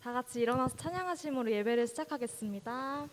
다 같이 일어나서 찬양하심으로 예배를 시작하겠습니다.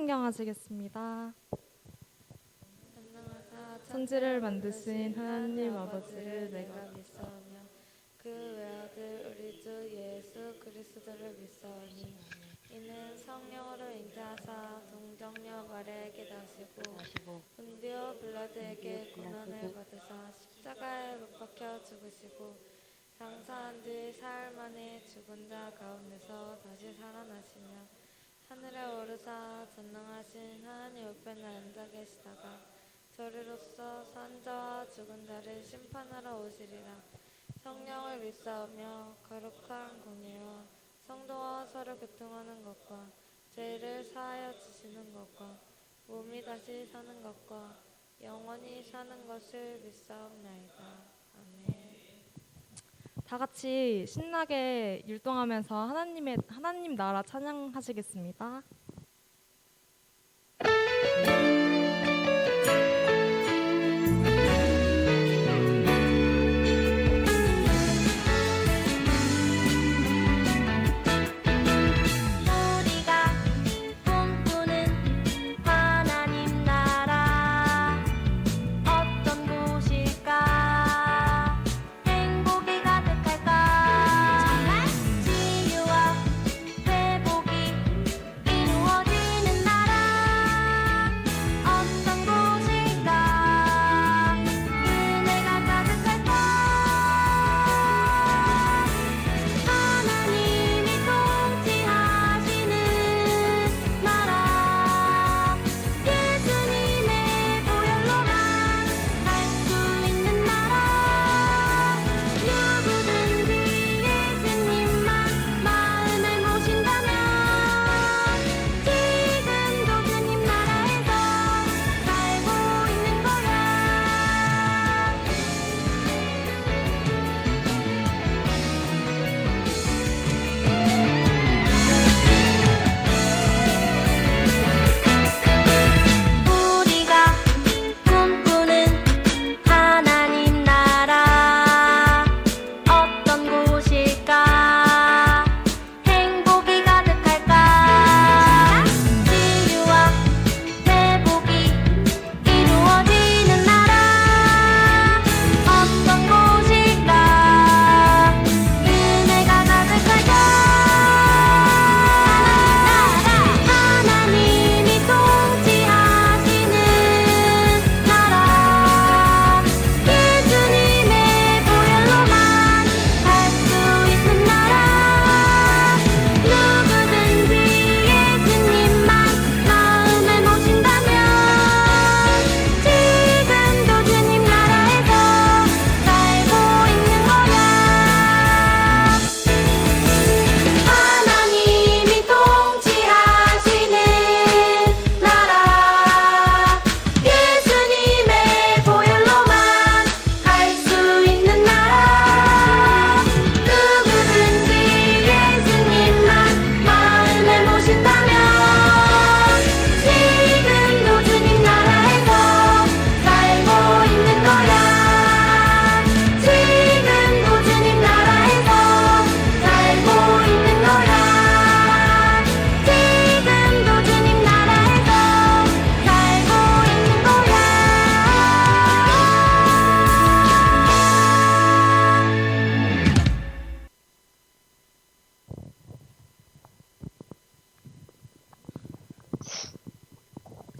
신경하시겠습니다. 천지를 만드신 하나님 아버지를 내가 믿사오며 그 외아들 우리 주 예수 그리스도를 믿사오니 이는 성령으로 잉태하사 동정녀 마리아에게 나시고 본디오 빌라도에게 고난을 받으사 십자가에 못 박혀 죽으시고 장사한 뒤 사흘 만에 죽은 자 가운데서 다시 살아나시며 하늘에 오르사 전능하신 하나님 우편에 앉아 계시다가 저리로서 산 자와 죽은 자를 심판하러 오시리라. 성령을 믿사오며 거룩한 공예와 성도와 서로 교통하는 것과 죄를 사하여 주시는 것과 몸이 다시 사는 것과 영원히 사는 것을 믿사옵나이다. 아멘. 다 같이 신나게 율동하면서 하나님 나라 찬양하시겠습니다.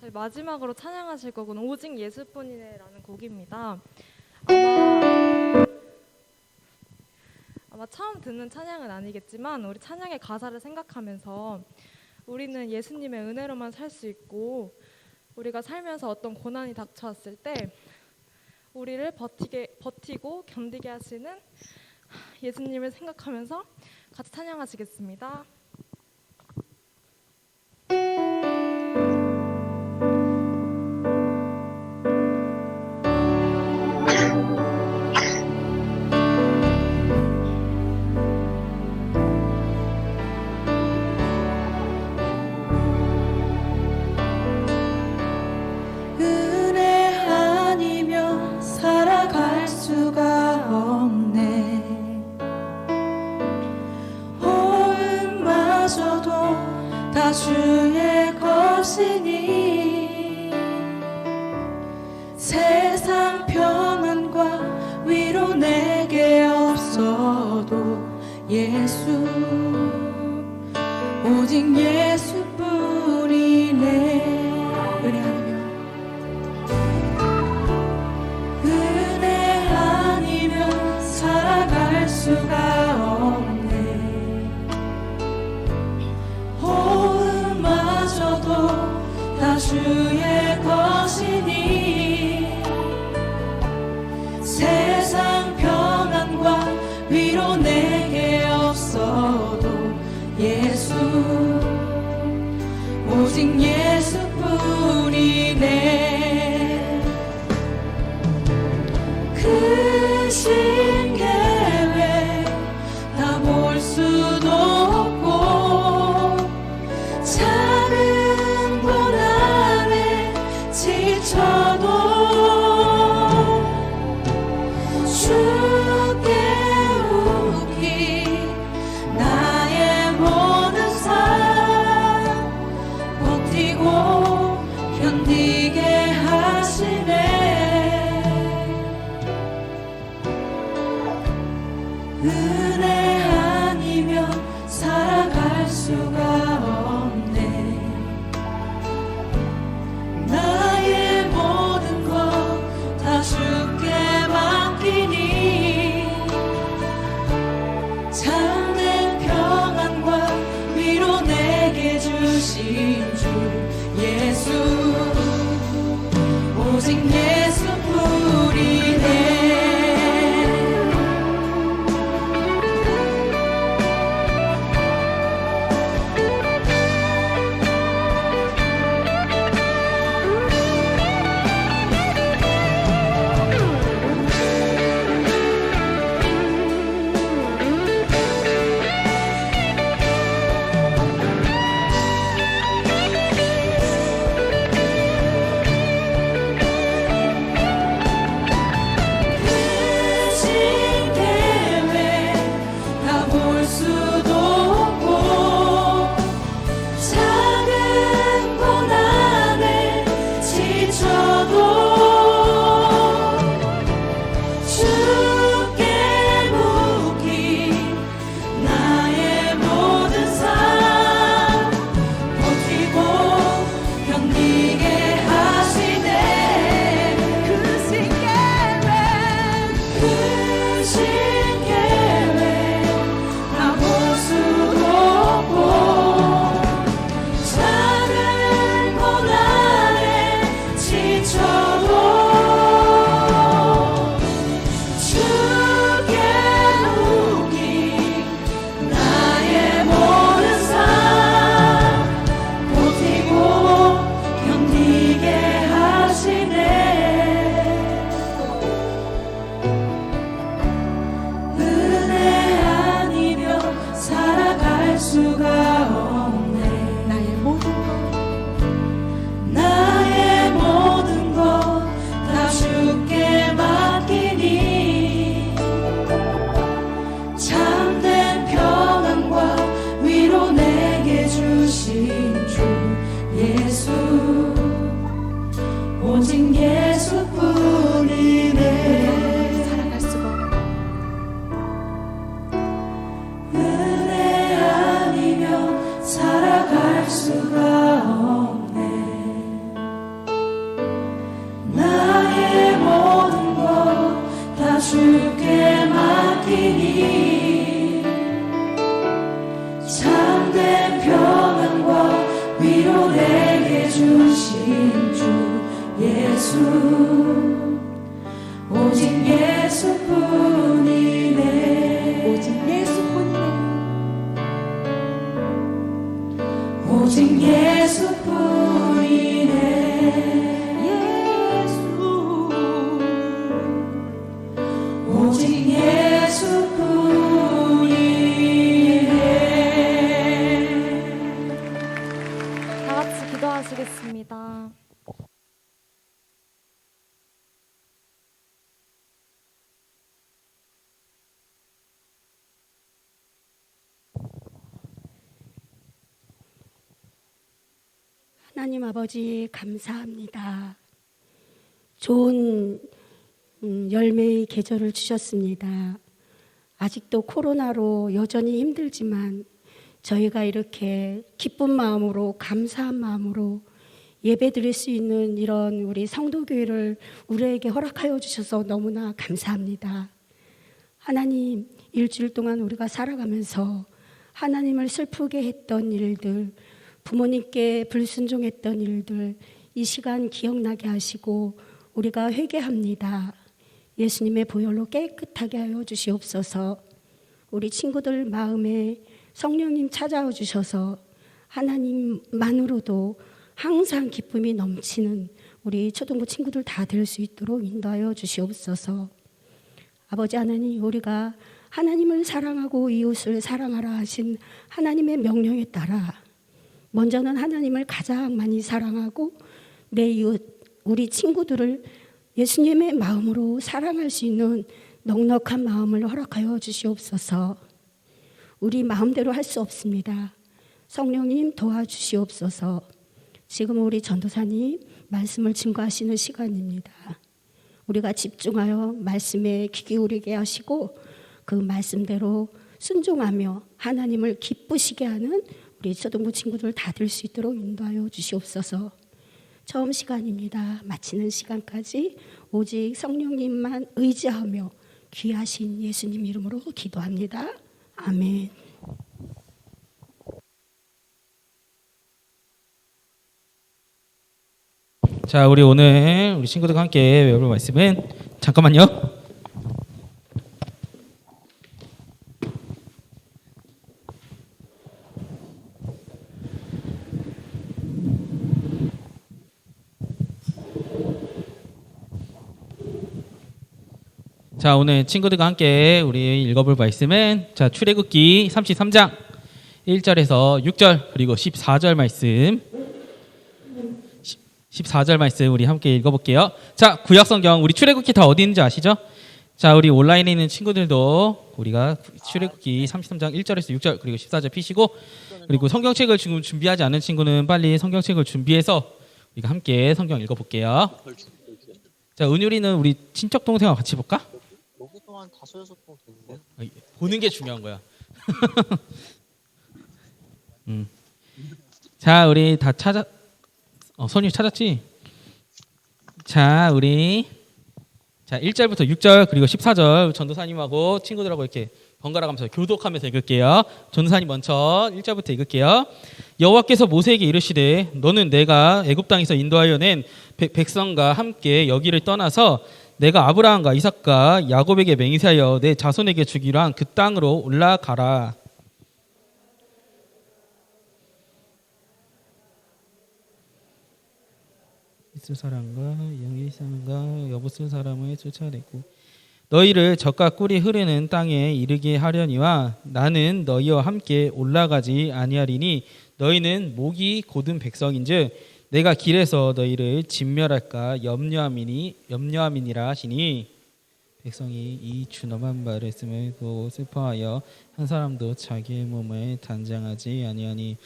저희 마지막으로 찬양하실 곡은 오직 예수뿐이네라는 곡입니다. 아마 처음 듣는 찬양은 아니겠지만 우리 찬양의 가사를 생각하면서 우리는 예수님의 은혜로만 살 수 있고 우리가 살면서 어떤 고난이 닥쳐왔을 때 우리를 버티고 견디게 하시는 예수님을 생각하면서 같이 찬양하시겠습니다. 주의 것이니 세상 평안과 위로 내게 없어도 예수 오직 예수뿐이네. 은혜 아니면 살아갈 수가 없네. 다 주의 것이니 세상 평안과 위로 내게 없어도 오직 예수뿐이네. 크신 계획 다 볼 수도 없고 작은 고난에 지쳐도 주께 웃기 나의 모든 삶 버티고 견디게 하시네. 은혜 아니면 살아갈 수가 없네. 나의 모든 것 다 주께 맡기니 참된 평안과 위로 내게 주신 주 예수 오직 예수뿐이네. 오직 예수뿐이네. 살아갈 수가 은혜 아니면 살아갈 수가 없네. 나의 모든 것 다 주께 맡기니 참된 평안과 위로 내게 주신 주 예수 오직 예수뿐이네. 오직 예수뿐이네. 오직 예수뿐이네. 예수 오직 예수뿐이네. 다 같이 기도하시겠습니다. 하나님 아버지 감사합니다. 좋은 열매의 계절을 주셨습니다. 아직도 코로나로 여전히 힘들지만 저희가 이렇게 기쁜 마음으로 감사한 마음으로 예배 드릴 수 있는 이런 우리 성도교회를 우리에게 허락하여 주셔서 너무나 감사합니다. 하나님, 일주일 동안 우리가 살아가면서 하나님을 슬프게 했던 일들, 부모님께 불순종했던 일들 이 시간 기억나게 하시고 우리가 회개합니다. 예수님의 보혈로 깨끗하게 하여 주시옵소서. 우리 친구들 마음에 성령님 찾아와 주셔서 하나님만으로도 항상 기쁨이 넘치는 우리 초등부 친구들 다 될 수 있도록 인도하여 주시옵소서. 아버지 하나님, 우리가 하나님을 사랑하고 이웃을 사랑하라 하신 하나님의 명령에 따라 먼저는 하나님을 가장 많이 사랑하고 내 이웃, 우리 친구들을 예수님의 마음으로 사랑할 수 있는 넉넉한 마음을 허락하여 주시옵소서. 우리 마음대로 할 수 없습니다. 성령님 도와주시옵소서. 지금 우리 전도사님 말씀을 증거하시는 시간입니다. 우리가 집중하여 말씀에 귀 기울이게 하시고 그 말씀대로 순종하며 하나님을 기쁘시게 하는 우리 초등부 친구들 다 될 수 있도록 인도하여 주시옵소서. 처음 시간입니다. 마치는 시간까지 오직 성령님만 의지하며 귀하신 예수님 이름으로 기도합니다. 아멘. 자, 우리 오늘 우리 친구들과 함께 외울 말씀은 잠깐만요. 자, 오늘 친구들과 함께 우리 읽어볼 말씀은 자, 출애굽기 33장 1절에서 6절 그리고 14절 말씀 14절 말씀 우리 함께 읽어볼게요. 자, 구약성경 우리 출애굽기 다 어디 있는지 아시죠? 자, 우리 온라인에 있는 친구들도 우리가 출애굽기 33장 1절에서 6절 그리고 14절 피시고 그리고 성경책을 지금 준비하지 않은 친구는 빨리 성경책을 준비해서 우리가 함께 성경 읽어볼게요. 자, 은율이는 우리 친척 동생과 같이 볼까? 여기 동안 5-6번 됐는데. 보는 게 중요한 거야. 자, 우리 다 선유 찾았지? 자, 우리 자 1절부터 6절 그리고 14절 전도사님하고 친구들하고 이렇게 번갈아 가면서 교독하면서 읽을게요. 전도사님 먼저 1절부터 읽을게요. 여호와께서 모세에게 이르시되 너는 내가 애굽 땅에서 인도하여 낸 백성과 함께 여기를 떠나서 내가 아브라함과 이삭과 야곱에게 맹세하여 내 자손에게 주기로 한 그 땅으로 올라가라. 이스 사람과 영의 사람과 여부스 사람을 쫓아내고 너희를 젖과 꿀이 흐르는 땅에 이르게 하려니와 나는 너희와 함께 올라가지 아니하리니 너희는 목이 곧은 백성인즉 내가 길에서 너희를 진멸할까 염려함이니라 하시니 백성이 이 준엄한 말씀을 보고 슬퍼하여 한 사람도 자기의 몸을 단장하지 아니하니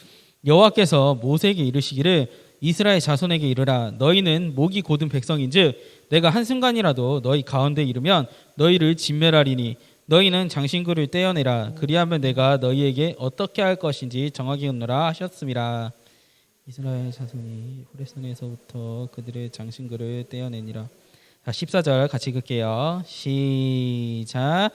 여호와께서 모세에게 이르시기를 이스라엘 자손에게 이르라 너희는 목이 곧은 백성인즉 내가 한순간이라도 너희 가운데 이르면 너희를 진멸하리니 너희는 장신구를 떼어내라 그리하면 내가 너희에게 어떻게 할 것인지 정하게 하노라 하셨습니다. 이스라엘 자손이 호레산에서부터 그들의 장신구를 떼어내니라. 자, 14절 같이 읽을게요. 시작.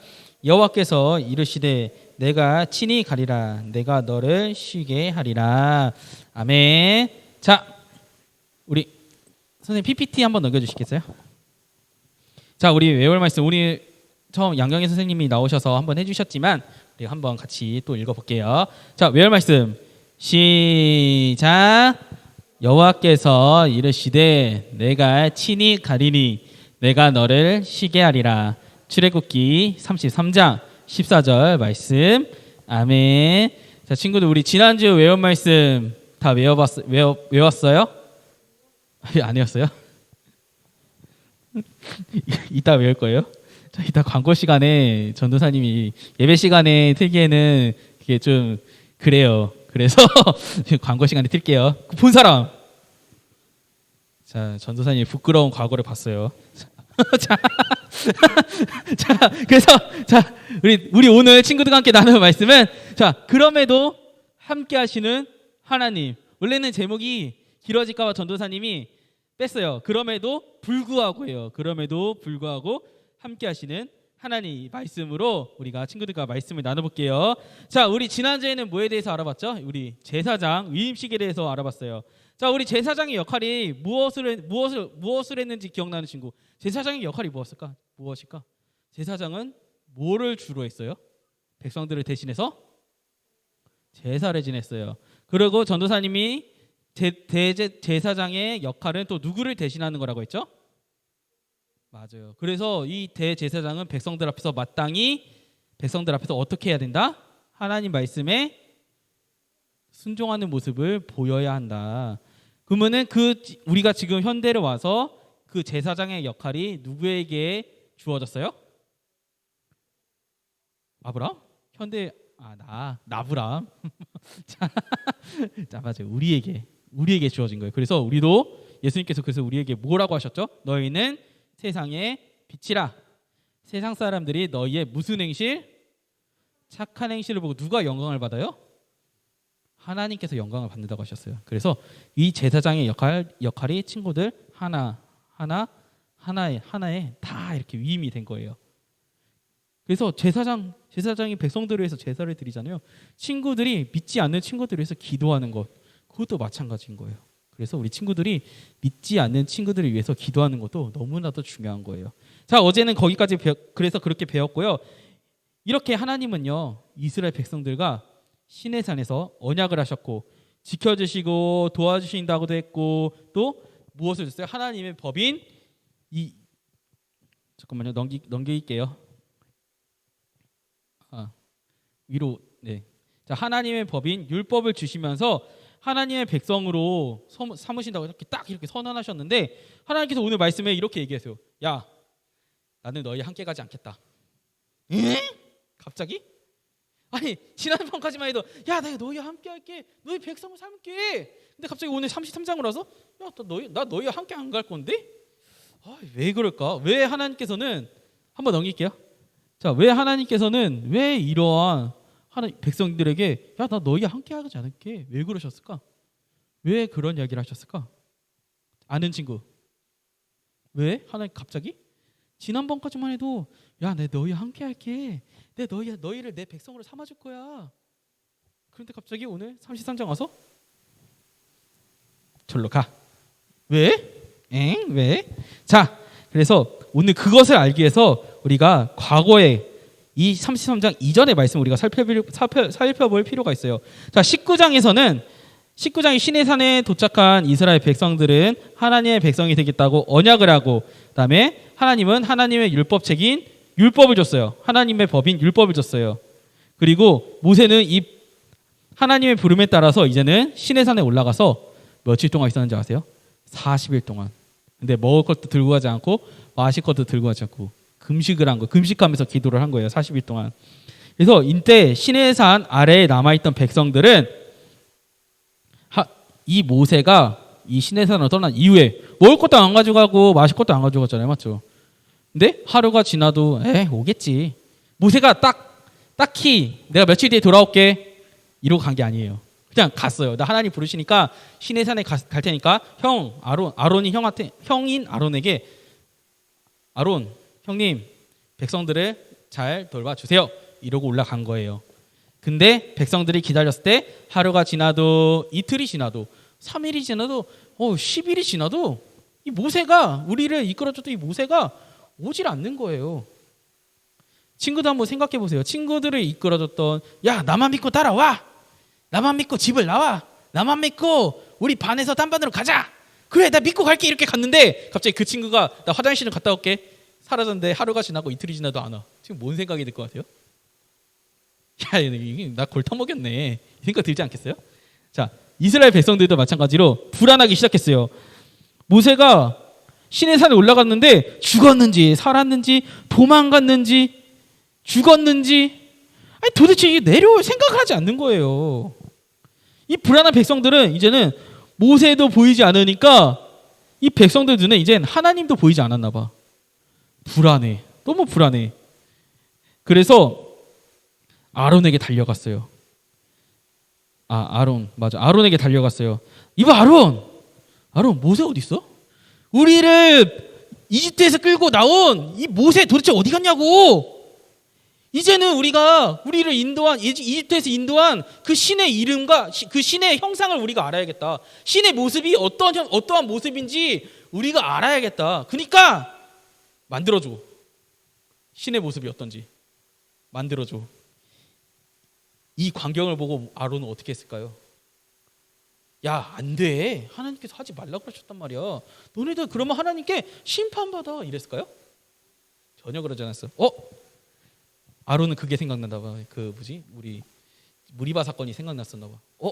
여호와께서 이르시되 내가 친히 가리라 내가 너를 쉬게 하리라. 아멘. 자, 우리 선생님 PPT 한번 넘겨주시겠어요? 자, 우리 외울 말씀 우리 처음 양경희 선생님이 나오셔서 한번 해주셨지만 우리 한번 같이 또 읽어볼게요. 자, 외울 말씀 시작. 여호와께서 이르시되 내가 친히 가리니 내가 너를 쉬게 하리라. 출애굽기 33장 14절 말씀. 아멘. 자, 친구들 우리 지난주 외운 말씀 다 외웠어요? 안 외웠어요? 이따 외울 거예요? 자, 이따 광고 시간에 전도사님이 예배 시간에 틀기에는 그게 좀 그래요. 그래서 광고 시간에 틀게요. 본 사람. 자, 전도사님이 부끄러운 과거를 봤어요. 그래서 우리 오늘 친구들과 함께 나눌 말씀은 자, 그럼에도 함께 하시는 하나님. 원래는 제목이 길어질까 봐 전도사님이 뺐어요. 그럼에도 불구하고예요. 그럼에도 불구하고 함께 하시는 하나님 말씀으로 우리가 친구들과 말씀을 나눠볼게요. 자, 우리 지난주에는 뭐에 대해서 알아봤죠? 우리 제사장 위임식에 대해서 알아봤어요. 자, 우리 제사장의 역할이 무엇을 했는지 기억나는 친구. 제사장의 역할이 무엇일까? 제사장은 뭐를 주로 했어요? 백성들을 대신해서 제사를 지냈어요. 그리고 전도사님이 대제사장의 역할은 또 누구를 대신하는 거라고 했죠? 맞아요. 그래서 이 대제사장은 백성들 앞에서 마땅히 백성들 앞에서 어떻게 해야 된다? 하나님 말씀에 순종하는 모습을 보여야 한다. 그러면은 우리가 지금 현대로 와서 그 제사장의 역할이 누구에게 주어졌어요? 아브람? 현대 나브람. 자 맞아요. 우리에게 주어진 거예요. 그래서 우리도 예수님께서 그래서 우리에게 뭐라고 하셨죠? 너희는 세상의 빛이라. 세상 사람들이 너희의 무슨 행실? 착한 행실을 보고 누가 영광을 받아요? 하나님께서 영광을 받는다고 하셨어요. 그래서 이 제사장의 역할이 친구들 하나에 다 이렇게 위임이 된 거예요. 그래서 제사장이 백성들을 위해서 제사를 드리잖아요. 친구들이 믿지 않는 친구들을 위해서 기도하는 것, 그것도 마찬가지인 거예요. 그래서 우리 친구들이 믿지 않는 친구들을 위해서 기도하는 것도 너무나도 중요한 거예요. 자, 어제는 거기까지 그래서 그렇게 배웠고요. 이렇게 하나님은요, 이스라엘 백성들과 시내산에서 언약을 하셨고 지켜주시고 도와주신다고도 했고 또 무엇을 줬어요? 하나님의 법인 잠깐만요, 넘길게요. 위로. 네. 자, 하나님의 법인 율법을 주시면서 하나님의 백성으로 삼으신다고 이렇게 선언하셨는데 하나님께서 오늘 말씀에 이렇게 얘기하세요. 야, 나는 너희 함께 가지 않겠다. 에? 갑자기? 아니 지난번까지만 해도 야, 내가 너희와 함께 할게, 너희 백성을 삼게. 근데 갑자기 오늘 33장으로 와서 야, 나 너희와 함께 안 갈 건데? 왜 그럴까? 왜 하나님께서는 한번 넘길게요. 자, 왜 하나님께서는 왜 이러한 백성들에게 야, 나 너희와 함께 하지 않을게, 왜 그러셨을까? 왜 그런 이야기를 하셨을까? 아는 친구, 왜 하나님 갑자기? 지난번까지만 해도 야, 내 너희와 함께 할게, 내 너희를 내 백성으로 삼아줄 거야. 그런데 갑자기 오늘 33장 와서 절로 가. 왜? 왜? 자, 그래서 오늘 그것을 알기 위해서 우리가 과거에 이 33장 이전의 말씀 우리가 살펴볼 필요가 있어요. 자, 19장이 시내산에 도착한 이스라엘 백성들은 하나님의 백성이 되겠다고 언약을 하고, 그다음에 하나님은 하나님의 율법책인 율법을 줬어요. 하나님의 법인 율법을 줬어요. 그리고 모세는 이 하나님의 부름에 따라서 이제는 시내산에 올라가서 며칠 동안 있었는지 아세요? 40일 동안. 근데 먹을 것도 들고 가지 않고 마실 것도 들고 가지 않고 금식을 한 거, 금식하면서 기도를 한 거예요. 40일 동안. 그래서 이때 시내산 아래에 남아있던 백성들은 이 모세가 이 시내산으로 떠난 이후에 먹을 것도 안 가져가고 마실 것도 안 가져갔잖아요, 맞죠? 근데 하루가 지나도 오겠지. 모세가 딱히 내가 며칠 뒤에 돌아올게 이러고 간 게 아니에요. 그냥 갔어요. 나 하나님 부르시니까 시내산에 갈 테니까 아론이 형인 아론에게 아론 형님, 백성들을 잘 돌봐주세요 이러고 올라간 거예요. 근데 백성들이 기다렸을 때 하루가 지나도 이틀이 지나도 3일이 지나도 10일이 지나도 이 모세가, 우리를 이끌어줬던 이 모세가 오질 않는 거예요. 친구도 한번 생각해 보세요. 친구들을 이끌어줬던, 야, 나만 믿고 따라와, 나만 믿고 집을 나와, 나만 믿고 우리 반에서 딴 반으로 가자, 그래 나 믿고 갈게 이렇게 갔는데 갑자기 그 친구가 나 화장실 좀 갔다 올게 사라졌는데 하루가 지나고 이틀이 지나도 안 와. 지금 뭔 생각이 들 것 같아요? 야, 나 골탕 먹였네 이 생각 들지 않겠어요? 자, 이스라엘 백성들도 마찬가지로 불안하기 시작했어요. 모세가 시내산에 올라갔는데 죽었는지 살았는지 도망갔는지 죽었는지 도대체 이게 내려올 생각을 하지 않는 거예요. 이 불안한 백성들은 이제는 모세도 보이지 않으니까 이 백성들 눈에 이젠 하나님도 보이지 않았나 봐. 불안해. 너무 불안해. 그래서 아론에게 달려갔어요. 아론에게 달려갔어요. 이봐 아론, 모세 어디 있어? 우리를 이집트에서 끌고 나온 이 모세 도대체 어디 갔냐고. 이제는 우리를 인도한, 이집트에서 인도한 그 신의 이름과 그 신의 형상을 우리가 알아야겠다. 신의 모습이 어떠한 모습인지 우리가 알아야겠다. 그러니까 만들어줘. 신의 모습이 어떤지 만들어줘. 이 광경을 보고 아론은 어떻게 했을까요? 야, 안 돼. 하나님께서 하지 말라고 그러셨단 말이야. 너네들 그러면 하나님께 심판받아 이랬을까요? 전혀 그러지 않았어. 아론은 그게 생각난다 봐. 그 뭐지? 우리 무리바 사건이 생각났었나 봐.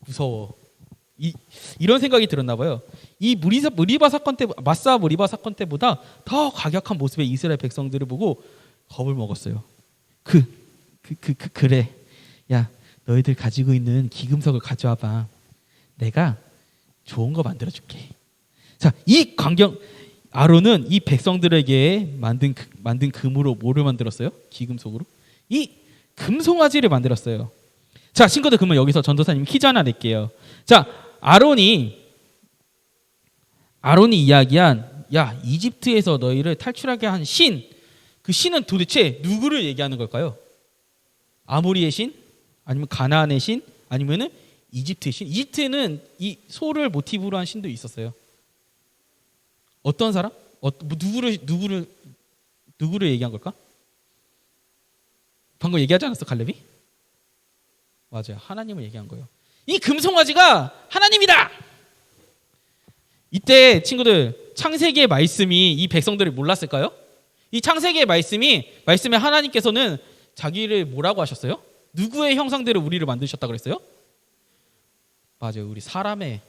무서워. 이런 생각이 들었나 봐요. 이 무리바 사건 때, 마사 무리바 사건 때보다 더 과격한 모습의 이스라엘 백성들을 보고 겁을 먹었어요. 그래. 야, 너희들 가지고 있는 기금석을 가져와봐. 내가 좋은 거 만들어줄게. 자, 이 아론은 이 백성들에게 만든 금으로 뭐를 만들었어요? 기금속으로? 이 금송아지를 만들었어요. 자, 친구들, 그러면 여기서 전도사님 퀴즈 하나 낼게요. 자, 아론이 이야기한 이집트에서 너희를 탈출하게 한 신, 그 신은 도대체 누구를 얘기하는 걸까요? 아모리의 신? 아니면 가나안의 신? 아니면은 이집트의 신? 이집트는 이 소를 모티브로 한 신도 있었어요. 어떤 사람? 누구를 얘기한 걸까? 방금 얘기하지 않았어, 갈렙이? 맞아요, 하나님을 얘기한 거예요. 이 금송아지가 하나님이다. 이때 친구들, 창세기의 말씀이 이 백성들이 몰랐을까요? 이 창세기의 말씀에 하나님께서는 자기를 뭐라고 하셨어요? 누구의 형상대로 우리를 만드셨다 그랬어요? 맞아요, 우리 사람의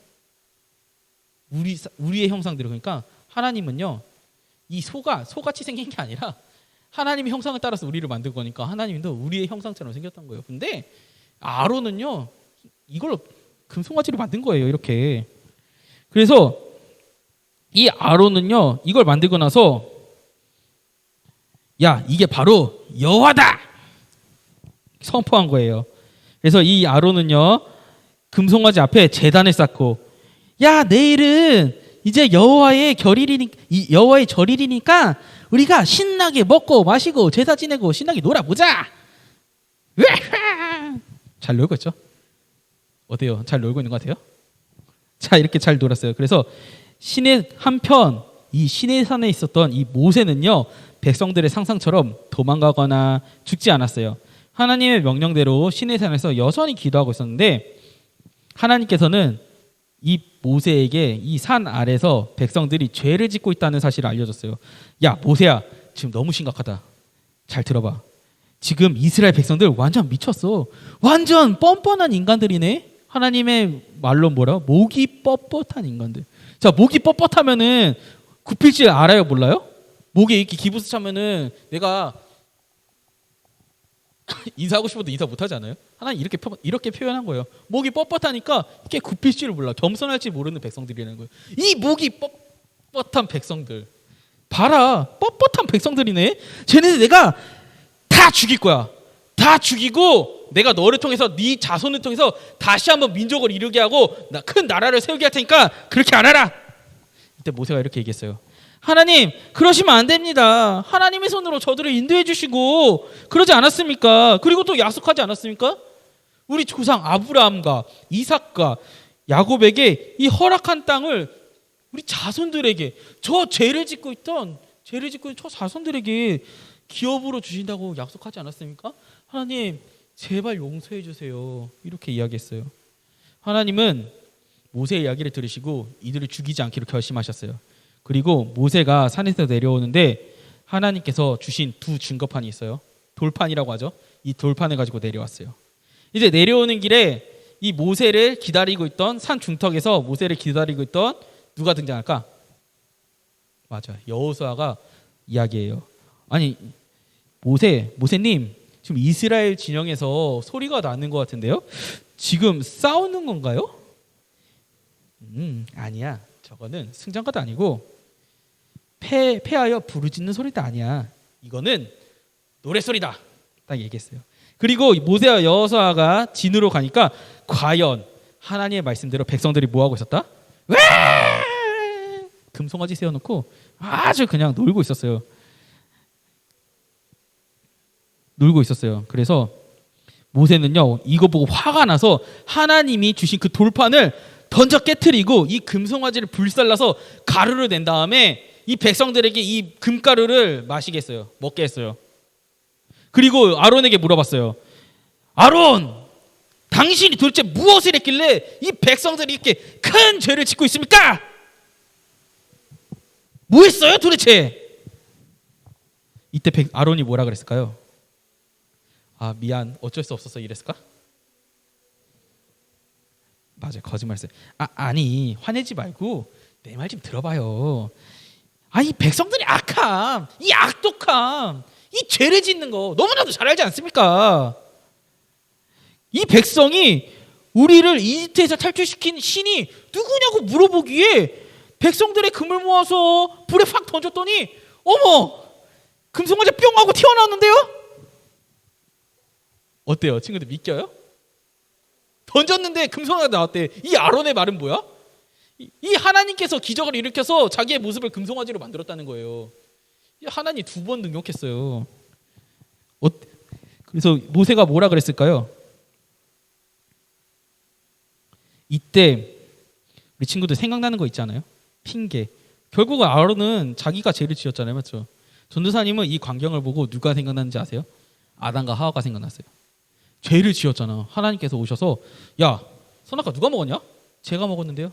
우리의 형상대로. 그러니까 하나님은요, 이 소같이 생긴 게 아니라 하나님의 형상을 따라서 우리를 만든 거니까 하나님도 우리의 형상처럼 생겼던 거예요. 근데 아론은요, 이걸로 금송아지를 만든 거예요, 이렇게. 그래서 이 아론은요, 이걸 만들고 나서 이게 바로 여호와다 선포한 거예요. 그래서 이 아론은요, 금송아지 앞에 제단을 쌓고, 내일은 이제 여호와의 절일이니까 우리가 신나게 먹고 마시고 제사 지내고 신나게 놀아보자. 잘 놀고 있죠? 어때요? 잘 놀고 있는 것 같아요? 자, 이렇게 잘 놀았어요. 그래서 이 시내산에 있었던 이 모세는요, 백성들의 상상처럼 도망가거나 죽지 않았어요. 하나님의 명령대로 시내산에서 여전히 기도하고 있었는데, 하나님께서는 이 모세에게 이 산 아래서 백성들이 죄를 짓고 있다는 사실을 알려줬어요. 야, 모세야, 지금 너무 심각하다. 잘 들어봐. 지금 이스라엘 백성들 완전 미쳤어. 완전 뻔뻔한 인간들이네. 하나님의 말로 뭐라? 목이 뻣뻣한 인간들. 자, 목이 뻣뻣하면은 굽힐 줄 알아요, 몰라요? 목에 이렇게 기부스 차면은 내가 인사하고 싶어도 인사 못 하지 않아요? 하나님 이렇게 표현한 거예요. 목이 뻣뻣하니까 이렇게 굽힐 줄을 몰라. 겸손할 줄 모르는 백성들이라는 거예요. 이 목이 뻣뻣한 백성들. 봐라, 뻣뻣한 백성들이네. 쟤네들 내가 다 죽일 거야. 다 죽이고 내가 너를 통해서 네 자손을 통해서 다시 한번 민족을 이루게 하고 큰 나라를 세우게 할 테니까 그렇게 안 하라. 이때 모세가 이렇게 얘기했어요. 하나님, 그러시면 안 됩니다. 하나님의 손으로 저들을 인도해 주시고 그러지 않았습니까? 그리고 또 약속하지 않았습니까? 우리 조상 아브라함과 이삭과 야곱에게 이 허락한 땅을 우리 자손들에게, 저 죄를 짓고 있는 저 자손들에게 기업으로 주신다고 약속하지 않았습니까? 하나님, 제발 용서해 주세요. 이렇게 이야기했어요. 하나님은 모세의 이야기를 들으시고 이들을 죽이지 않기로 결심하셨어요. 그리고 모세가 산에서 내려오는데 하나님께서 주신 두 증거판이 있어요. 돌판이라고 하죠. 이 돌판을 가지고 내려왔어요. 이제 내려오는 길에 이 모세를 기다리고 있던 산 중턱에서 모세를 기다리고 있던 누가 등장할까? 맞아, 여호수아가 이야기해요. 아니, 모세님, 지금 이스라엘 진영에서 소리가 나는 것 같은데요? 지금 싸우는 건가요? 아니야. 저거는 승전가도 아니고 패하여 부르짖는 소리도 아니야. 이거는 노래소리다. 딱 얘기했어요. 그리고 모세와 여호수아가 진으로 가니까 과연 하나님의 말씀대로 백성들이 뭐하고 있었다? 왜? 금송아지 세워놓고 아주 그냥 놀고 있었어요. 그래서 모세는요, 이거 보고 화가 나서 하나님이 주신 그 돌판을 던져 깨트리고 이 금송아지를 불살라서 가루를 낸 다음에 이 백성들에게 이 금가루를 먹게 했어요. 그리고 아론에게 물어봤어요. 아론, 당신이 도대체 무엇을 했길래 이 백성들이 이렇게 큰 죄를 짓고 있습니까? 뭐 했어요 도대체? 이때 아론이 뭐라 그랬을까요? 아 미안 어쩔 수 없어서 이랬을까? 맞아요 거짓말했어요. 아니 화내지 말고 내 말 좀 들어봐요. 이 백성들이 악함, 이 악독함, 이 죄를 짓는 거 너무나도 잘 알지 않습니까? 이 백성이 우리를 이집트에서 탈출시킨 신이 누구냐고 물어보기에 백성들의 금을 모아서 불에 확 던졌더니 어머 금송아지 뿅 하고 튀어나왔는데요? 어때요 친구들 믿겨요? 던졌는데 금송아지가 나왔대. 이 아론의 말은 뭐야? 이 하나님께서 기적을 일으켜서 자기의 모습을 금송아지로 만들었다는 거예요. 하나님 2번 능욕했어요. 그래서 모세가 뭐라 그랬을까요? 이때 우리 친구들 생각나는 거 있잖아요. 핑계. 결국 아론은 자기가 죄를 지었잖아요, 맞죠? 전도사님은 이 광경을 보고 누가 생각나는지 아세요? 아담과 하와가 생각났어요. 죄를 지었잖아. 하나님께서 오셔서 야 선악과 누가 먹었냐? 제가 먹었는데요.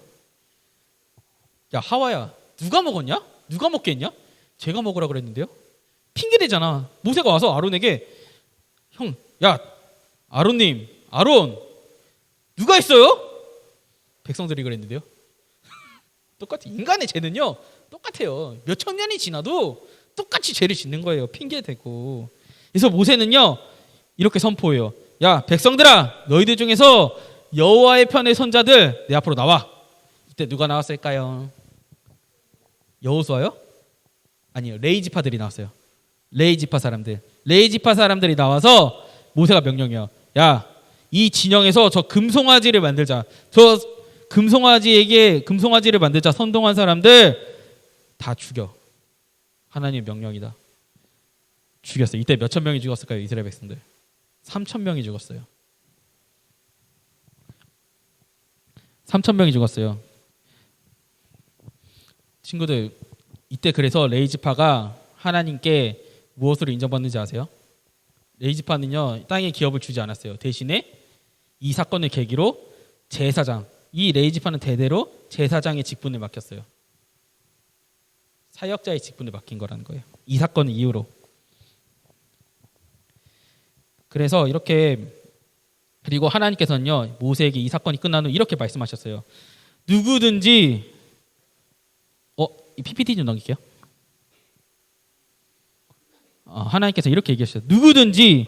야 하와야 누가 먹었냐? 누가 먹게 했냐? 제가 먹으라 그랬는데요. 핑계대잖아. 모세가 와서 아론에게 형, 야 아론님, 아론 누가 했어요? 백성들이 그랬는데요. 똑같아. 인간의 죄는요 똑같아요. 몇 천 년이 지나도 똑같이 죄를 짓는 거예요. 핑계대고. 그래서 모세는요 이렇게 선포해요. 야 백성들아 너희들 중에서 여호와의 편의 선자들 내 앞으로 나와. 이때 누가 나왔을까요? 여호수아요? 아니요 레이지파들이 나왔어요. 레이지파 사람들이 나와서 모세가 명령해요. 야 이 진영에서 저 금송아지를 만들자. 저 금송아지를 만들자. 선동한 사람들 다 죽여. 하나님의 명령이다. 죽였어요. 이때 몇천 명이 죽었을까요? 이스라엘 백성들 3,000명이 죽었어요. 3,000명이 죽었어요. 친구들 이때 그래서 레이지파가 하나님께 무엇으로 인정받는지 아세요? 레이지파는요 땅에 기업을 주지 않았어요. 대신에 이 사건을 계기로 제사장, 이 레이지파는 대대로 제사장의 직분을 맡겼어요. 사역자의 직분을 맡긴 거라는 거예요. 이 사건 이후로. 그래서 이렇게 그리고 하나님께서는요 모세에게 이 사건이 끝난 후 이렇게 말씀하셨어요. 누구든지 이 PPT 좀 넘길게요. 하나님께서 이렇게 얘기하셨어요. 누구든지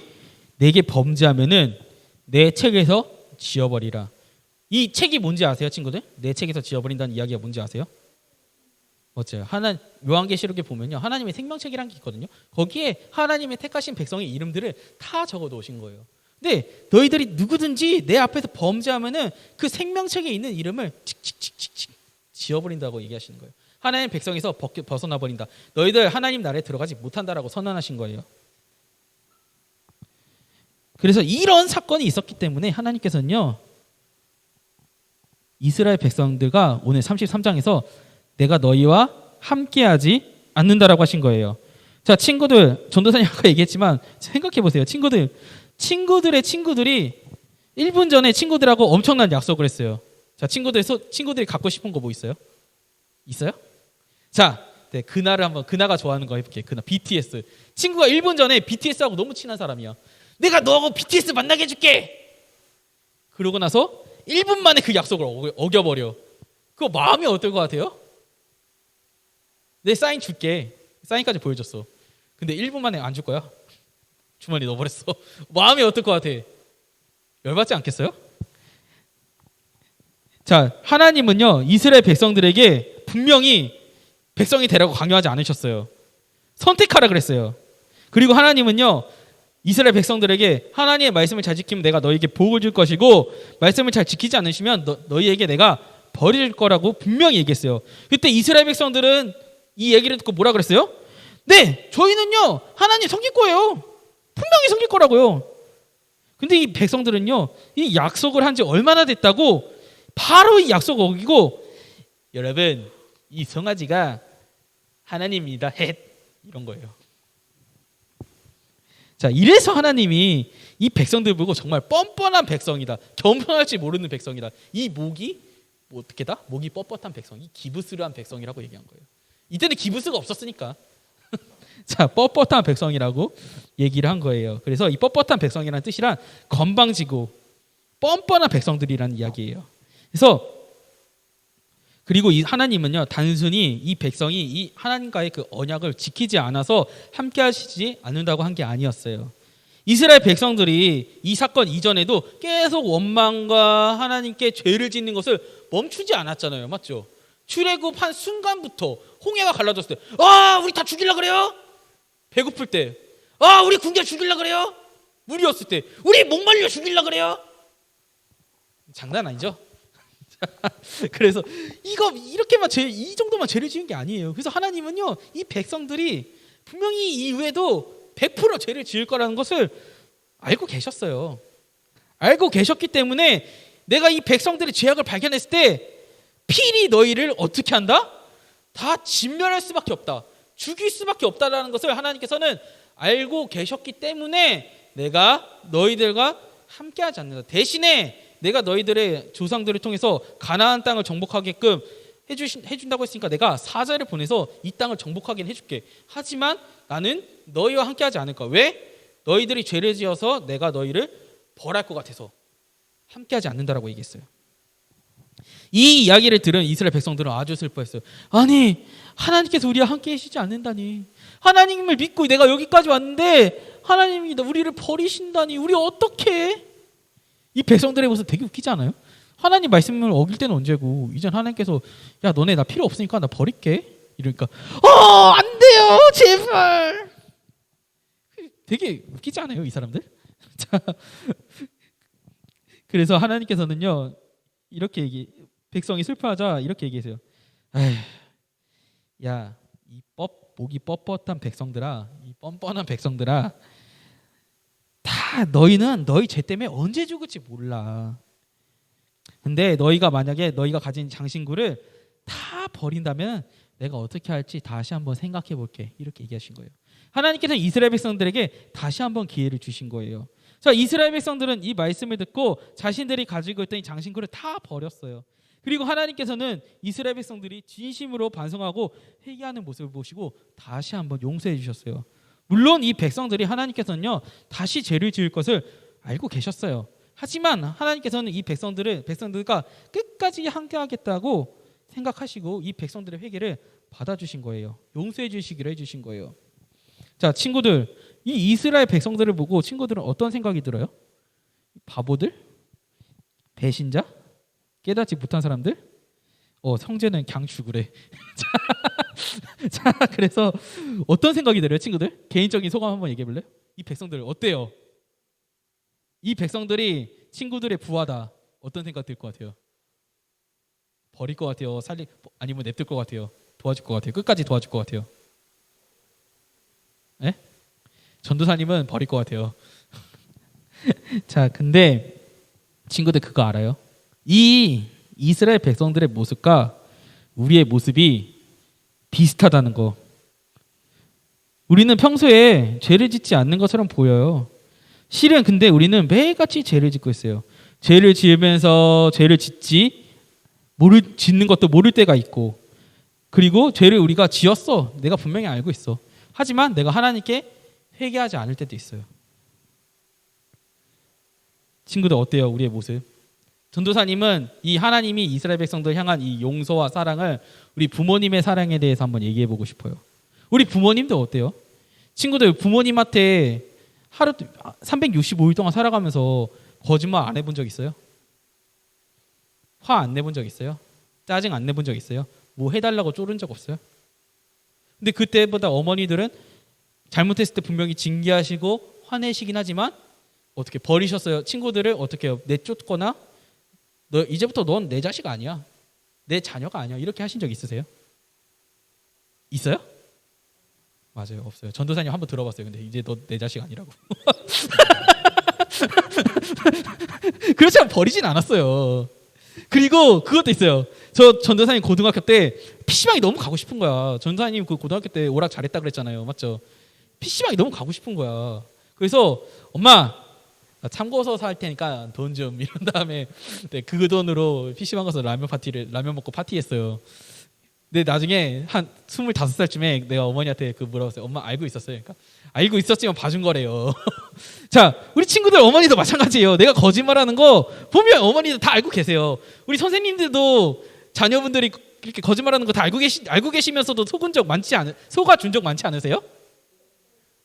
내게 범죄하면은 내 책에서 지워버리라. 이 책이 뭔지 아세요, 친구들? 내 책에서 지워버린다는 이야기가 뭔지 아세요? 맞아요. 요한계시록에 보면요, 하나님의 생명책이라는 게 있거든요. 거기에 하나님의 택하신 백성의 이름들을 다 적어놓으신 거예요. 근데 너희들이 누구든지 내 앞에서 범죄하면은 그 생명책에 있는 이름을 칙칙칙칙 지워버린다고 얘기하시는 거예요. 하나님 백성에서 벗어나 버린다. 너희들 하나님 나라에 들어가지 못한다라고 선언하신 거예요. 그래서 이런 사건이 있었기 때문에 하나님께서는요 이스라엘 백성들과 오늘 33장에서 내가 너희와 함께하지 않는다라고 하신 거예요. 자 친구들, 전도사님 아까 얘기했지만 생각해 보세요. 친구들의 친구들이 1분 전에 친구들하고 엄청난 약속을 했어요. 자 친구들이 갖고 싶은 거 뭐 있어요? 있어요? 자, 네, 그나가 좋아하는 거 해볼게요. BTS. 친구가 1분 전에 BTS하고 너무 친한 사람이야. 내가 너하고 BTS 만나게 해줄게. 그러고 나서 1분 만에 그 약속을 어겨버려. 그거 마음이 어떨 것 같아요? 내 사인 줄게. 사인까지 보여줬어. 근데 1분 만에 안 줄 거야? 주머니 넣어버렸어. 마음이 어떨 것 같아? 열받지 않겠어요? 자, 하나님은요 이스라엘 백성들에게 분명히 백성이 되라고 강요하지 않으셨어요. 선택하라 그랬어요. 그리고 하나님은요 이스라엘 백성들에게 하나님의 말씀을 잘 지키면 내가 너희에게 복을 줄 것이고 말씀을 잘 지키지 않으시면 너희에게 내가 벌일 거라고 분명히 얘기했어요. 그때 이스라엘 백성들은 이 얘기를 듣고 뭐라 그랬어요? 네, 저희는요 하나님 섬길 거예요. 분명히 섬길 거라고요. 근데 이 백성들은요 이 약속을 한 지 얼마나 됐다고 바로 이 약속을 어기고 여러분 이 송아지가 하나님입니다. 헷 이런 거예요. 자, 이래서 하나님이 이 백성들 보고 정말 뻔뻔한 백성이다, 겸손할 줄 모르는 백성이다, 이 목이 뭐 어떻게다? 목이 뻣뻣한 백성이 기브스르한 백성이라고 얘기한 거예요. 이때는 기브스가 없었으니까. 자, 뻣뻣한 백성이라고 얘기를 한 거예요. 그래서 이 뻣뻣한 백성이라는 뜻이란 건방지고 뻔뻔한 백성들이라는 이야기예요. 그래서 그리고 이 하나님은요, 단순히 이 백성이 이 하나님과의 그 언약을 지키지 않아서 함께 하시지 않는다고 한 게 아니었어요. 이스라엘 백성들이 이 사건 이전에도 계속 원망과 하나님께 죄를 짓는 것을 멈추지 않았잖아요. 맞죠? 출애굽한 순간부터 홍해가 갈라졌을 때, 우리 다 죽일라 그래요? 배고플 때, 우리 군대 죽일라 그래요? 물이었을 때, 우리 목말려 죽일라 그래요? 장난 아니죠? 그래서 이렇게만 이 정도만 죄를 지은 게 아니에요. 그래서 하나님은요, 이 백성들이 분명히 이후에도 100% 죄를 지을 거라는 것을 알고 계셨어요. 알고 계셨기 때문에 내가 이 백성들의 죄악을 발견했을 때 필히 너희를 어떻게 한다? 다 진멸할 수밖에 없다, 죽일 수밖에 없다라는 것을 하나님께서는 알고 계셨기 때문에 내가 너희들과 함께하지 않는다. 대신에 내가 너희들의 조상들을 통해서 가나안 땅을 정복하게끔 해준다고 했으니까 내가 사자를 보내서 이 땅을 정복하긴 해줄게. 하지만 나는 너희와 함께하지 않을 거야. 왜? 너희들이 죄를 지어서 내가 너희를 벌할 것 같아서 함께하지 않는다라고 얘기했어요. 이 이야기를 들은 이스라엘 백성들은 아주 슬퍼했어요. 아니, 하나님께서 우리와 함께 하시지 않는다니, 하나님을 믿고 내가 여기까지 왔는데 하나님이 우리를 버리신다니, 우리 어떡해? 이 백성들의 모습 되게 웃기지 않아요? 하나님 말씀을 어길 때는 언제고, 이젠 하나님께서 야, 너네 나 필요 없으니까 나 버릴게 이러니까 안 돼요 제발. 되게 웃기지 않아요 이 사람들? 자, 그래서 하나님께서는요, 이렇게 백성이 슬퍼하자 이렇게 얘기하세요. 야, 목이 뻣뻣한 백성들아, 이 뻔뻔한 백성들아, 다 너희는 너희 죄 때문에 언제 죽을지 몰라. 근데 만약에 너희가 가진 장신구를 다 버린다면 내가 어떻게 할지 다시 한번 생각해 볼게, 이렇게 얘기하신 거예요. 하나님께서 이스라엘 백성들에게 다시 한번 기회를 주신 거예요. 자, 이스라엘 백성들은 이 말씀을 듣고 자신들이 가지고 있던 이 장신구를 다 버렸어요. 그리고 하나님께서는 이스라엘 백성들이 진심으로 반성하고 회개하는 모습을 보시고 다시 한번 용서해 주셨어요. 물론 이 백성들이 하나님께서는요, 다시 죄를 지을 것을 알고 계셨어요. 하지만 하나님께서는 이 백성들과 끝까지 함께하겠다고 생각하시고 이 백성들의 회개를 받아주신 거예요. 용서해 주시기로 해주신 거예요. 자, 친구들, 이 이스라엘 백성들을 보고 친구들은 어떤 생각이 들어요? 바보들? 배신자? 깨닫지 못한 사람들? 성재는 그냥 죽으래. 자, 그래서 어떤 생각이 들어요, 친구들? 개인적인 소감 한번 얘기해 볼래요? 이 백성들 어때요? 이 백성들이 친구들의 부하다, 어떤 생각 들 것 같아요? 버릴 것 같아요? 아니면 냅둘 것 같아요? 도와줄 것 같아요? 끝까지 도와줄 것 같아요? 네? 전도사님은 버릴 것 같아요. 자, 근데 친구들 그거 알아요? 이 이스라엘 백성들의 모습과 우리의 모습이 비슷하다는 거. 우리는 평소에 죄를 짓지 않는 것처럼 보여요. 실은 근데 우리는 매일같이 죄를 짓고 있어요. 죄를 지으면서 죄를 짓는 것도 모를 때가 있고, 그리고 죄를 우리가 지었어, 내가 분명히 알고 있어. 하지만 내가 하나님께 회개하지 않을 때도 있어요. 친구들 어때요, 우리의 모습? 전도사님은 이 하나님이 이스라엘 백성들 향한 이 용서와 사랑을 우리 부모님의 사랑에 대해서 한번 얘기해 보고 싶어요. 우리 부모님도 어때요? 친구들, 부모님한테 하루 365일 동안 살아가면서 거짓말 안 해본 적 있어요? 화 안 내본 적 있어요? 짜증 안 내본 적 있어요? 뭐 해달라고 쪼른 적 없어요? 근데 그때보다 어머니들은 잘못했을 때 분명히 징계하시고 화내시긴 하지만 어떻게 버리셨어요? 친구들을 어떻게 해요? 내쫓거나 이제부터 넌 내 자식 아니야, 내 자녀가 아니야, 이렇게 하신 적 있으세요? 있어요? 맞아요, 없어요. 전도사님 한번 들어봤어요. 근데 이제 너 내 자식 아니라고. 그렇지만 버리진 않았어요. 그리고 그것도 있어요. 저 전도사님 고등학교 때 PC방이 너무 가고 싶은 거야. 전도사님 그 고등학교 때 오락 잘했다 그랬잖아요, 맞죠? PC방이 너무 가고 싶은 거야. 그래서 엄마 나 참고서 살 테니까 돈 좀 이런 다음에 네, 그 돈으로 PC방 가서 라면 먹고 파티했어요. 근데 나중에 한 25살쯤에 내가 어머니한테 그 뭐라고 했어요. 엄마 알고 있었어요. 그러니까 알고 있었지만 봐준 거래요. 자, 우리 친구들 어머니도 마찬가지예요. 내가 거짓말하는 거 보면 어머니도 다 알고 계세요. 우리 선생님들도 자녀분들이 이렇게 거짓말하는 거 다 알고 계시면서도 속아준 적 많지 않으세요?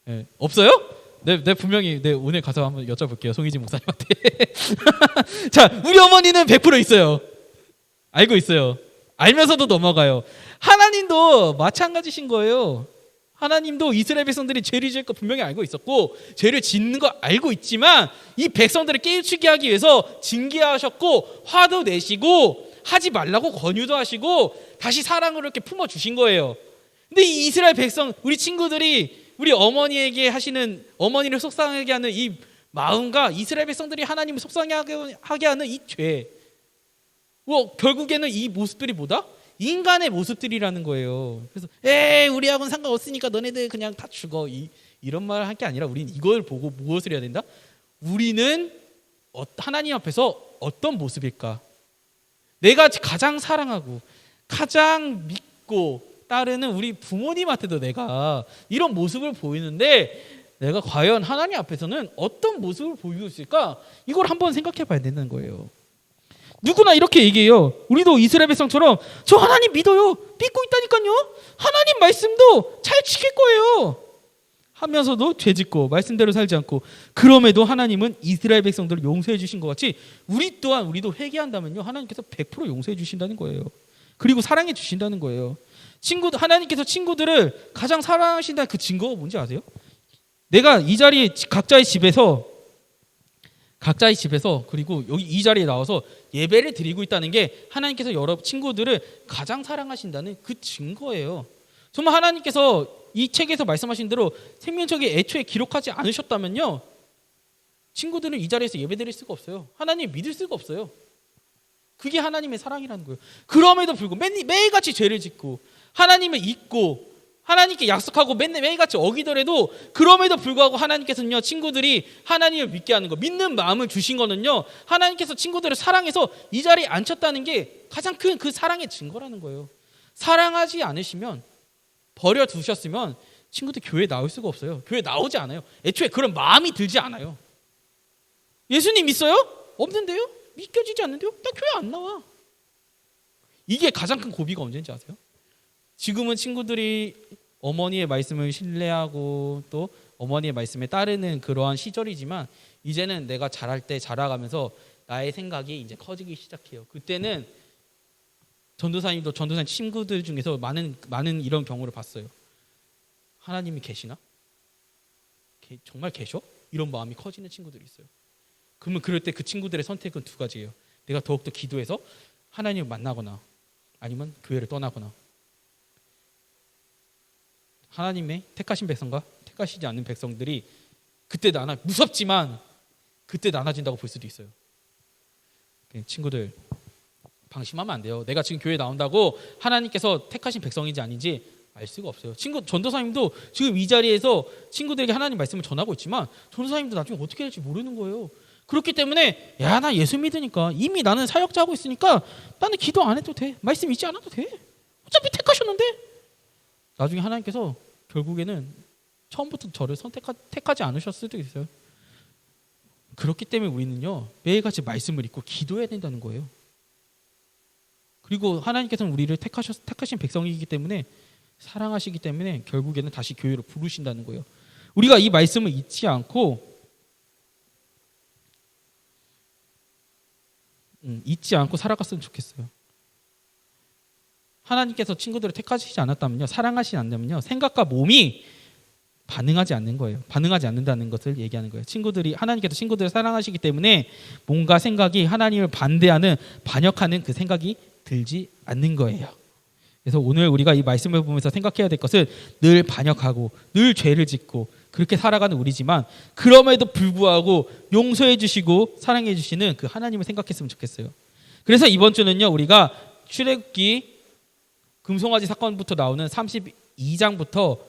네, 없어요? 네, 분명히 오늘 가서 한번 여쭤볼게요. 송희진 목사님한테. 자, 우리 어머니는 100% 있어요. 알고 있어요. 알면서도 넘어가요. 하나님도 마찬가지신 거예요. 하나님도 이스라엘 백성들이 죄를 지을 거 분명히 알고 있었고 죄를 짓는 거 알고 있지만 이 백성들을 깨우치게 하기 위해서 징계하셨고 화도 내시고 하지 말라고 권유도 하시고 다시 사랑으로 이렇게 품어주신 거예요. 근데 이 이스라엘 백성, 우리 친구들이 우리 어머니에게 하시는, 어머니를 속상하게 하는 이 마음과 이스라엘 백성들이 하나님을 속상하게 하는 이 죄, 결국에는 이 모습들이 뭐다? 인간의 모습들이라는 거예요. 그래서 우리하고는 상관없으니까 너네들 그냥 다 죽어, 이런 말 할 게 아니라 우리는 이걸 보고 무엇을 해야 된다? 우리는 하나님 앞에서 어떤 모습일까? 내가 가장 사랑하고 가장 믿고 따르는 우리 부모님한테도 내가 이런 모습을 보이는데 내가 과연 하나님 앞에서는 어떤 모습을 보이고 있을까? 이걸 한번 생각해 봐야 되는 거예요. 누구나 이렇게 얘기해요. 우리도 이스라엘 백성처럼 저 하나님 믿어요. 믿고 있다니까요. 하나님 말씀도 잘 지킬 거예요. 하면서도 죄짓고 말씀대로 살지 않고, 그럼에도 하나님은 이스라엘 백성들을 용서해 주신 것 같이 우리도 회개한다면요, 하나님께서 100% 용서해 주신다는 거예요. 그리고 사랑해 주신다는 거예요. 하나님께서 친구들을 가장 사랑하신다는 그 증거가 뭔지 아세요? 내가 이 자리에 각자의 집에서 그리고 여기 이 자리에 나와서 예배를 드리고 있다는 게 하나님께서 여러 친구들을 가장 사랑하신다는 그 증거예요. 정말 하나님께서 이 책에서 말씀하신 대로 생명책에 애초에 기록하지 않으셨다면요, 친구들은 이 자리에서 예배 드릴 수가 없어요. 하나님 믿을 수가 없어요. 그게 하나님의 사랑이라는 거예요. 그럼에도 불구하고 매일같이 죄를 짓고 하나님을 잊고 하나님께 약속하고 매일같이 어기더라도, 그럼에도 불구하고 하나님께서는요, 친구들이 하나님을 믿게 하는 거, 믿는 마음을 주신 거는요, 하나님께서 친구들을 사랑해서 이 자리에 앉혔다는 게 가장 큰 그 사랑의 증거라는 거예요. 사랑하지 않으시면, 버려두셨으면 친구들 교회에 나올 수가 없어요. 교회 나오지 않아요. 애초에 그런 마음이 들지 않아요. 예수님 믿어요? 없는데요? 믿겨지지 않는데요? 나 교회 안 나와. 이게 가장 큰 고비가 언제인지 아세요? 지금은 친구들이 어머니의 말씀을 신뢰하고 또 어머니의 말씀에 따르는 그러한 시절이지만, 이제는 내가 자라가면서 나의 생각이 이제 커지기 시작해요. 그때는 전도사님 친구들 중에서 많은 이런 경우를 봤어요. 하나님이 계시나? 정말 계셔? 이런 마음이 커지는 친구들이 있어요. 그러면 그럴 때 그 친구들의 선택은 두 가지예요. 내가 더욱더 기도해서 하나님을 만나거나 아니면 교회를 떠나거나. 하나님의 택하신 백성과 택하시지 않는 백성들이 그때 무섭지만 그때 나눠진다고 볼 수도 있어요. 친구들 방심하면 안 돼요. 내가 지금 교회 나온다고 하나님께서 택하신 백성인지 아닌지 알 수가 없어요. 전도사님도 지금 이 자리에서 친구들에게 하나님 말씀을 전하고 있지만 전도사님도 나중에 어떻게 될지 모르는 거예요. 그렇기 때문에 나 예수 믿으니까, 이미 나는 사역자 하고 있으니까 나는 기도 안 해도 돼, 말씀 잊지 않아도 돼, 어차피 택하셨는데. 나중에 하나님께서 결국에는 처음부터 저를 택하지 않으셨을 수도 있어요. 그렇기 때문에 우리는요, 매일같이 말씀을 읽고 기도해야 된다는 거예요. 그리고 하나님께서는 우리를 택하신 백성이기 때문에, 사랑하시기 때문에 결국에는 다시 교회로 부르신다는 거예요. 우리가 이 말씀을 잊지 않고 살아갔으면 좋겠어요. 하나님께서 친구들을 택하시지 않았다면요, 사랑하시지 않는다면요, 생각과 몸이 반응하지 않는 거예요. 반응하지 않는다는 것을 얘기하는 거예요. 하나님께서 친구들을 사랑하시기 때문에 뭔가 생각이 하나님을 반역하는 그 생각이 들지 않는 거예요. 그래서 오늘 우리가 이 말씀을 보면서 생각해야 될 것은, 늘 반역하고 늘 죄를 짓고 그렇게 살아가는 우리지만 그럼에도 불구하고 용서해 주시고 사랑해 주시는 그 하나님을 생각했으면 좋겠어요. 그래서 이번 주는요, 우리가 출애굽기 금송아지 사건부터 나오는 32장부터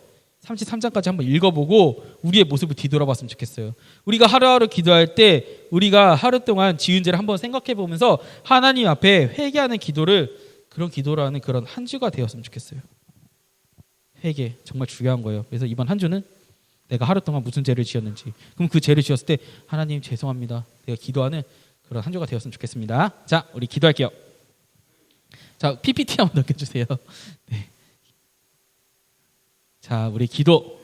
33장까지 한번 읽어보고 우리의 모습을 뒤돌아봤으면 좋겠어요. 우리가 하루하루 기도할 때 우리가 하루 동안 지은 죄를 한번 생각해 보면서 하나님 앞에 회개하는 기도를 그런 기도를 하는 그런 한 주가 되었으면 좋겠어요. 회개 정말 중요한 거예요. 그래서 이번 한 주는 내가 하루 동안 무슨 죄를 지었는지, 그럼 그 죄를 지었을 때 하나님 죄송합니다, 내가 기도하는 그런 한 주가 되었으면 좋겠습니다. 자, 우리 기도할게요. 자, PPT 한번 넘겨주세요. 네. 자, 우리 기도.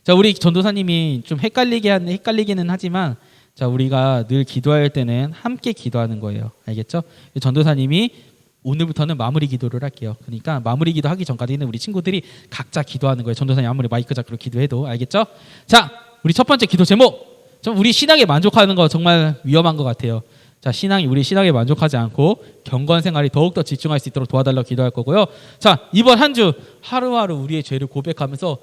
자, 우리 전도사님이 좀 헷갈리기는 하지만, 자, 우리가 늘 기도할 때는 함께 기도하는 거예요. 알겠죠? 전도사님이 오늘부터는 마무리 기도를 할게요. 그러니까 마무리 기도 하기 전까지는 우리 친구들이 각자 기도하는 거예요. 전도사님 아무리 마이크 잡고 기도해도. 알겠죠? 자, 우리 첫 번째 기도 제목. 좀 우리 신앙에 만족하는 거 정말 위험한 것 같아요. 자, 우리 신앙에 만족하지 않고 경건 생활이 더욱더 집중할 수 있도록 도와달라고 기도할 거고요. 자, 이번 한 주 하루하루 우리의 죄를 고백하면서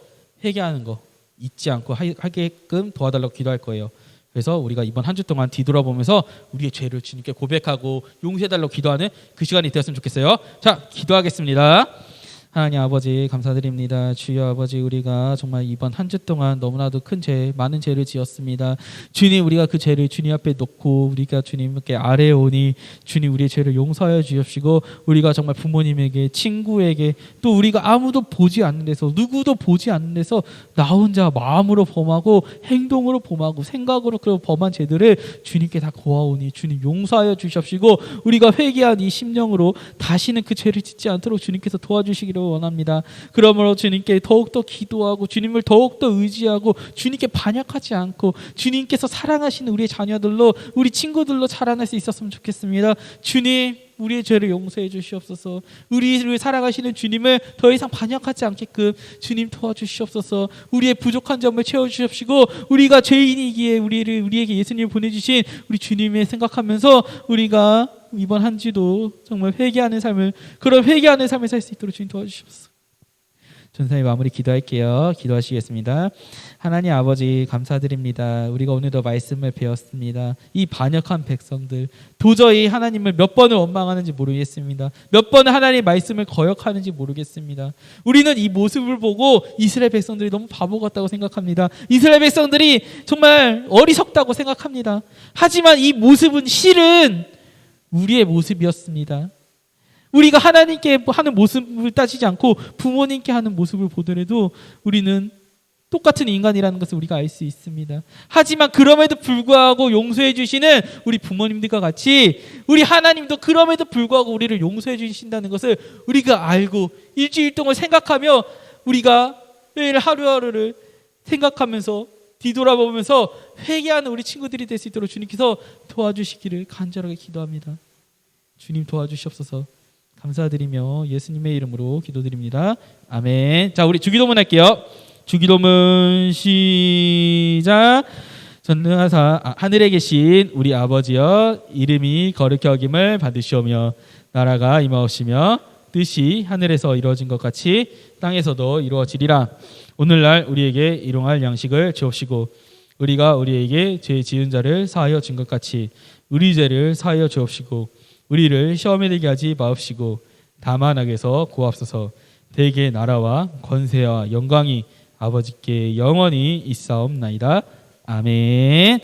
회개하는 거 잊지 않고 하게끔 도와달라고 기도할 거예요. 그래서 우리가 이번 한 주 동안 뒤돌아보면서 우리의 죄를 주님께 고백하고 용서해달라고 기도하는 그 시간이 되었으면 좋겠어요. 자, 기도하겠습니다. 하나님 아버지 감사드립니다. 주여 아버지, 우리가 정말 이번 한 주 동안 너무나도 많은 죄를 지었습니다. 주님, 우리가 그 죄를 주님 앞에 놓고 우리가 주님께 아뢰어 오니 주님, 우리의 죄를 용서하여 주옵시고, 우리가 정말 부모님에게, 친구에게, 또 우리가 아무도 보지 않는 데서, 누구도 보지 않는 데서 나 혼자 마음으로 범하고 행동으로 범하고 생각으로 그 범한 죄들을 주님께 다 고아오니 주님 용서하여 주시옵시고, 우리가 회개한 이 심령으로 다시는 그 죄를 짓지 않도록 주님께서 도와주시기를 원합니다. 그러므로 주님께 더욱더 기도하고 주님을 더욱더 의지하고 주님께 반역하지 않고 주님께서 사랑하시는 우리의 자녀들로, 우리 친구들로 자라날 수 있었으면 좋겠습니다. 주님, 우리의 죄를 용서해 주시옵소서. 우리를 사랑하시는 주님을 더 이상 반역하지 않게끔 주님 도와주시옵소서. 우리의 부족한 점을 채워주시옵시고, 우리가 죄인이기에 우리에게 예수님을 보내주신 우리 주님을 생각하면서 우리가 이번 한 주도 정말 그런 회개하는 삶을 살 수 있도록 주님 도와주시옵소서. 전사님 마무리 기도할게요. 기도하시겠습니다. 하나님 아버지 감사드립니다. 우리가 오늘도 말씀을 배웠습니다. 이 반역한 백성들 도저히 하나님을 몇 번을 원망하는지 모르겠습니다. 몇 번을 하나님의 말씀을 거역하는지 모르겠습니다. 우리는 이 모습을 보고 이스라엘 백성들이 너무 바보 같다고 생각합니다. 이스라엘 백성들이 정말 어리석다고 생각합니다. 하지만 이 모습은 실은 우리의 모습이었습니다. 우리가 하나님께 하는 모습을 따지지 않고 부모님께 하는 모습을 보더라도 우리는 똑같은 인간이라는 것을 우리가 알 수 있습니다. 하지만 그럼에도 불구하고 용서해 주시는 우리 부모님들과 같이 우리 하나님도 그럼에도 불구하고 우리를 용서해 주신다는 것을 우리가 알고 일주일 동안 생각하며 우리가 매일 하루하루를 생각하면서 뒤돌아보면서 회개하는 우리 친구들이 될 수 있도록 주님께서 도와주시기를 간절하게 기도합니다. 주님 도와주시옵소서. 감사드리며 예수님의 이름으로 기도드립니다. 아멘. 자, 우리 주기도문 할게요. 주기도문 시작. 전능하사 하늘에 계신 우리 아버지여, 이름이 거룩히 여김을 받으시오며 나라가 임하옵시며 뜻이 하늘에서 이루어진 것 같이 땅에서도 이루어지리라. 오늘날 우리에게 일용할 양식을 주옵시고, 우리가 우리에게 죄 지은 자를 사하여 준 것 같이 우리 죄를 사하여 주옵시고, 우리를 시험에 들게 하지 마옵시고 다만 악에서 구하옵소서. 대개 나라와 권세와 영광이 아버지께 영원히 있사옵나이다. 아멘.